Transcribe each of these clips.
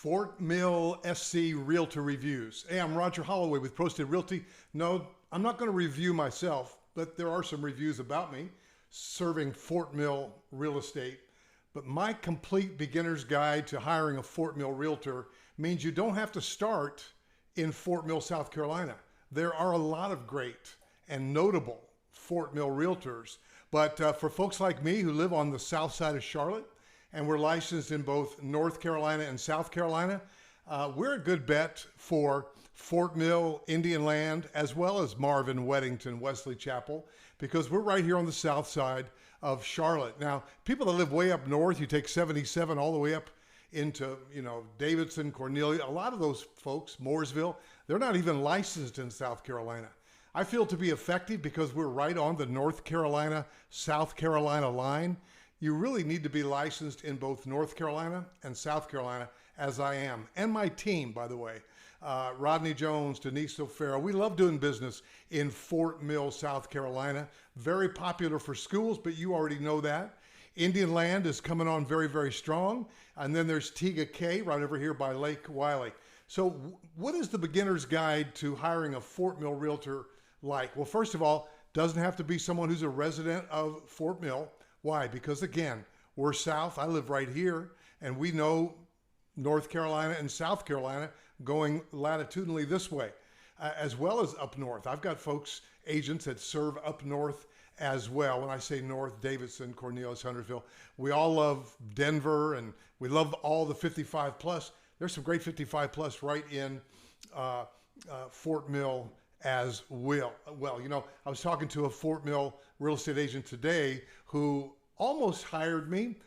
Fort Mill SC Realtor Reviews. Hey, I'm Roger Holloway with ProStead Realty. No, I'm not going to review myself, but there are some reviews about me serving Fort Mill real estate. But my complete beginner's guide to hiring a Fort Mill realtor means you don't have to start in Fort Mill, South Carolina. There are a lot of great and notable Fort Mill realtors. But for folks like me who live on the south side of Charlotte, and we're licensed in both North Carolina and South Carolina, we're a good bet for Fort Mill, Indian Land, as well as Marvin, Weddington, Wesley Chapel, because we're right here on the south side of Charlotte. Now, people that live way up north, you take 77 all the way up into, Davidson, Cornelia, a lot of those folks, Mooresville, they're not even licensed in South Carolina. I feel to be effective because we're right on the North Carolina, South Carolina line. You really need to be licensed in both North Carolina and South Carolina, as I am. And my team, by the way, Rodney Jones, Denise O'Farrell. We love doing business in Fort Mill, South Carolina. Very popular for schools, but you already know that. Indian Land is coming on very, very strong. And then there's Tega Cay right over here by Lake Wiley. So what is the beginner's guide to hiring a Fort Mill realtor like? Well, first of all, doesn't have to be someone who's a resident of Fort Mill. Why? Because again, we're south. I live right here, and we know North Carolina and South Carolina going latitudinally this way, as well as up north. I've got folks, agents that serve up north as well. When I say north, Davidson, Cornelius, Huntersville. We all love Denver, and we love all the 55 plus. There's some great 55 plus right in Fort Mill as well. I was talking to a Fort Mill real estate agent today who almost hired me.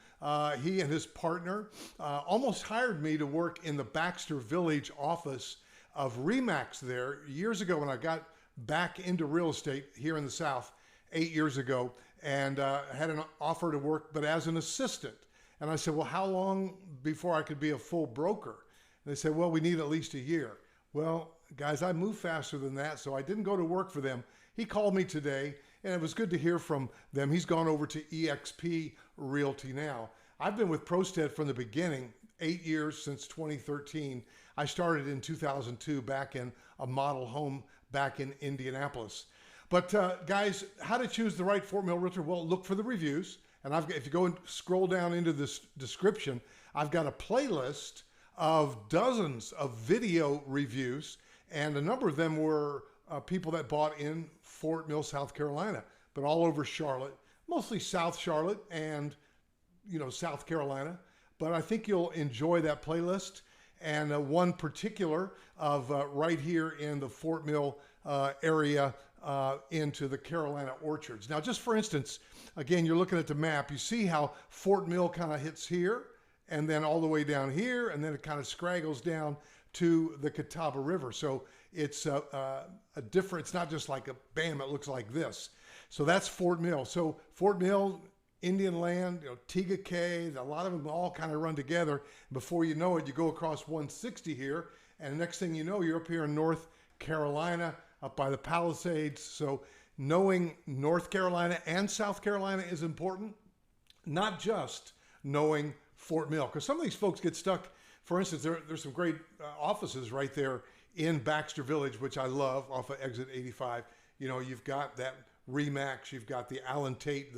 He and his partner almost hired me to work in the Baxter Village office of RE/MAX there years ago when I got back into real estate here in the South 8 years ago, and had an offer to work, but as an assistant. And I said, well, how long before I could be a full broker? And they said, well, we need at least a year. Well, guys, I move faster than that, so I didn't go to work for them. He called me today, and it was good to hear from them. He's gone over to eXp Realty now. I've been with ProStead from the beginning, 8 years since 2013. I started in 2002 back in a model home back in Indianapolis. But guys, how to choose the right Fort Mill realtor? Well, look for the reviews. And if you go and scroll down into this description, I've got a playlist of dozens of video reviews, and a number of them were people that bought in Fort Mill, South Carolina, but all over Charlotte, mostly South Charlotte and South Carolina. But I think you'll enjoy that playlist, and one particular of right here in the Fort Mill area into the Carolina orchards. Now, just for instance, again, you're looking at the map, you see how Fort Mill kind of hits here and then all the way down here, and then it kind of scraggles down to the Catawba River. So it's a different, it's not just like a bam, it looks like this. So that's Fort Mill. So Fort Mill, Indian Land, Tega Cay, a lot of them all kind of run together. Before you know it, you go across 160 here, and the next thing you know, you're up here in North Carolina, up by the Palisades. So knowing North Carolina and South Carolina is important, not just knowing Fort Mill, because some of these folks get stuck. For instance, there's some great offices right there in Baxter Village, which I love, off of exit 85. You've got that RE/MAX, you've got the Allen Tate,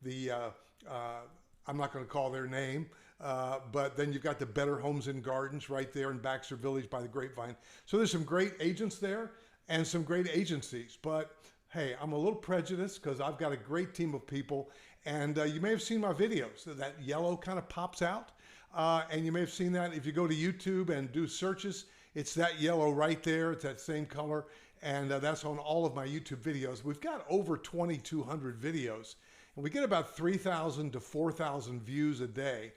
I'm not going to call their name, but then you've got the Better Homes and Gardens right there in Baxter Village by the Grapevine. So there's some great agents there and some great agencies. But hey, I'm a little prejudiced because I've got a great team of people, and you may have seen my videos. That yellow kind of pops out, and you may have seen that if you go to YouTube and do searches. It's that yellow right there. It's that same color, and that's on all of my YouTube videos. We've got over 2,200 videos, and we get about 3,000 to 4,000 views a day.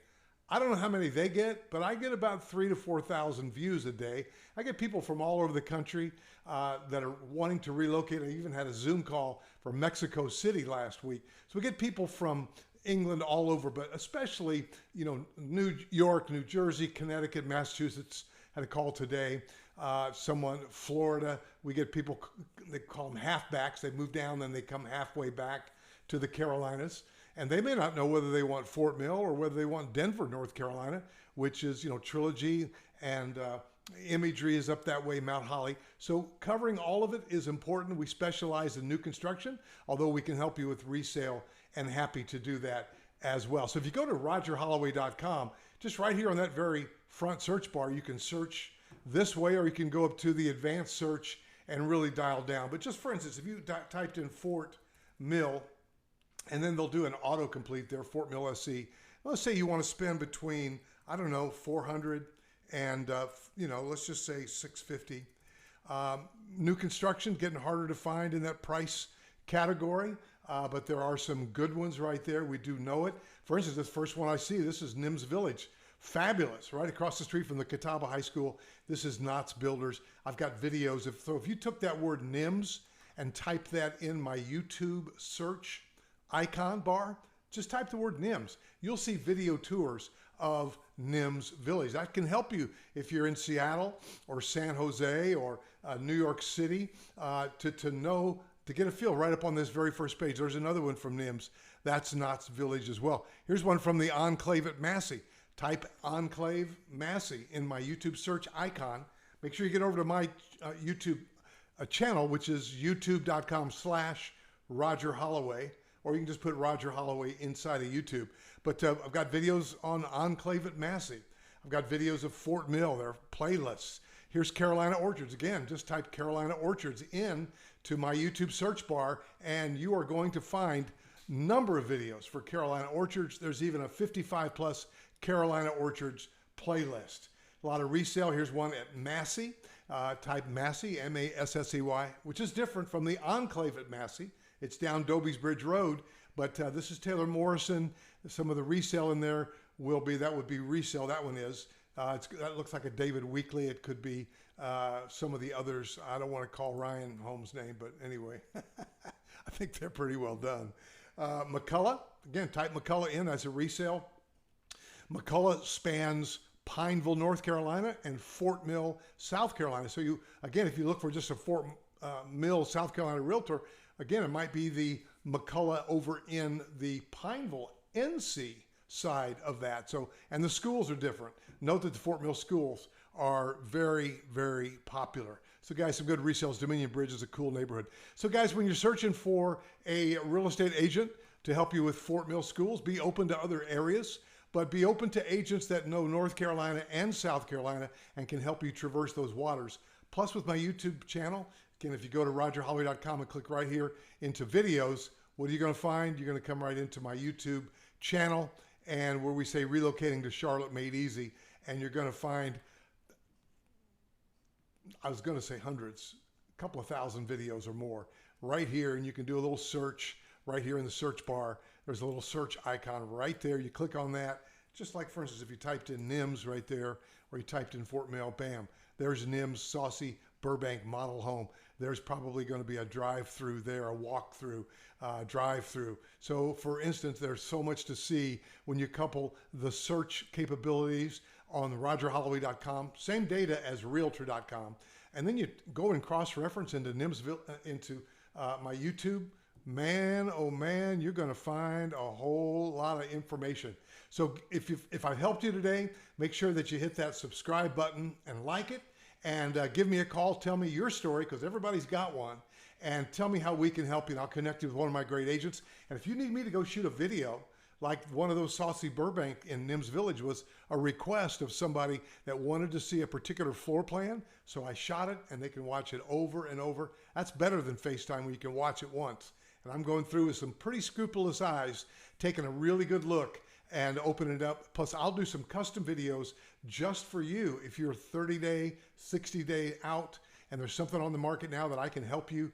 I don't know how many they get, but I get about 3,000 to 4,000 views a day. I get people from all over the country that are wanting to relocate. I even had a Zoom call from Mexico City last week. So we get people from England all over, but especially, New York, New Jersey, Connecticut, Massachusetts. Had a call today. Florida. We get people, they call them halfbacks. They move down, then they come halfway back to the Carolinas. And they may not know whether they want Fort Mill or whether they want Denver, North Carolina, which is, Trilogy, and Imagery is up that way, Mount Holly. So covering all of it is important. We specialize in new construction, although we can help you with resale, and happy to do that as well. So if you go to rogerholloway.com, just right here on that very front search bar, you can search this way, or you can go up to the advanced search and really dial down. But just for instance, if you typed in Fort Mill, and then they'll do an autocomplete there, Fort Mill SC. Let's say you want to spend between, I don't know, 400 and, let's just say 650. New construction, getting harder to find in that price category, but there are some good ones right there. We do know it. For instance, this first one I see, this is Nims Village. Fabulous, right across the street from the Catawba High School. This is Knott's Builders. I've got videos of, so if you took that word Nims and typed that in my YouTube search icon bar, just type the word Nims. You'll see video tours of Nims Village. That can help you if you're in Seattle or San Jose or New York City to get a feel right up on this very first page. There's another one from Nims. That's Knott's Village as well. Here's one from the Enclave at Massey. Type Enclave Massey in my YouTube search icon. Make sure you get over to my YouTube channel, which is youtube.com/Roger Holloway, or you can just put Roger Holloway inside of YouTube. But I've got videos on Enclave at Massey. I've got videos of Fort Mill, their playlists. Here's Carolina Orchards. Again, just type Carolina Orchards in to my YouTube search bar, and you are going to find a number of videos for Carolina Orchards. There's even a 55 plus Carolina Orchards playlist. A lot of resale. Here's one at Massey. Type Massey, M-A-S-S-E-Y, which is different from the Enclave at Massey. It's down Doby's Bridge Road, but this is Taylor Morrison. Some of the resale in there that would be resale. That one is. That looks like a David Weekley. It could be some of the others. I don't want to call Ryan Holmes' name, but anyway, I think they're pretty well done. McCullough, again, type McCullough in as a resale. McCullough spans Pineville, North Carolina, and Fort Mill, South Carolina. So again, if you look for just a Fort Mill, South Carolina realtor, again, it might be the McCullough over in the Pineville, NC side of that. So, and the schools are different. Note that the Fort Mill schools are very, very popular. So guys, some good resales. Dominion Bridge is a cool neighborhood. So guys, when you're searching for a real estate agent to help you with Fort Mill schools, be open to other areas, but be open to agents that know North Carolina and South Carolina and can help you traverse those waters. Plus with my YouTube channel, again, if you go to rogerholloway.com and click right here into videos, what are you going to find? You're going to come right into my YouTube channel, and where we say relocating to Charlotte made easy, and you're going to find, I was going to say hundreds, a couple of thousand videos or more right here, and you can do a little search right here in the search bar. There's a little search icon right there. You click on that, just like, for instance, if you typed in Nims right there, or you typed in Fort Mill, bam, there's Nims Saucy Burbank model home. There's probably going to be a drive-through there, a walk-through, drive-through. So for instance, there's so much to see when you couple the search capabilities on rogerholloway.com, same data as realtor.com, and then you go and cross-reference into Nimsville, into my YouTube. Man, oh man, you're going to find a whole lot of information. So if I helped you today, make sure that you hit that subscribe button and like it, and give me a call. Tell me your story, because everybody's got one, and tell me how we can help you, and I'll connect you with one of my great agents. And if you need me to go shoot a video, like one of those Saucy Burbank in Nims Village was a request of somebody that wanted to see a particular floor plan, so I shot it, and they can watch it over and over. That's better than FaceTime, where you can watch it once. And I'm going through with some pretty scrupulous eyes, taking a really good look and opening it up. Plus, I'll do some custom videos just for you if you're 30-day, 60-day out, and there's something on the market now that I can help you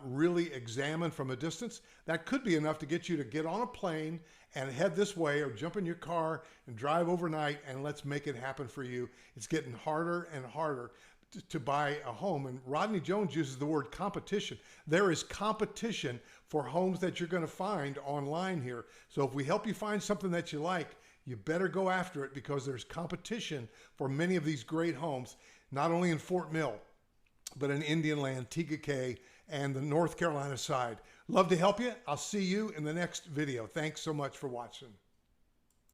really examine from a distance. That could be enough to get you to get on a plane and head this way, or jump in your car and drive overnight, and let's make it happen for you. It's getting harder and harder to buy a home. And Rodney Jones uses the word competition. There is competition for homes that you're going to find online here. So if we help you find something that you like, you better go after it, because there's competition for many of these great homes, not only in Fort Mill, but in Indian Land, TKK, and the North Carolina side. Love to help you. I'll see you in the next video. Thanks so much for watching.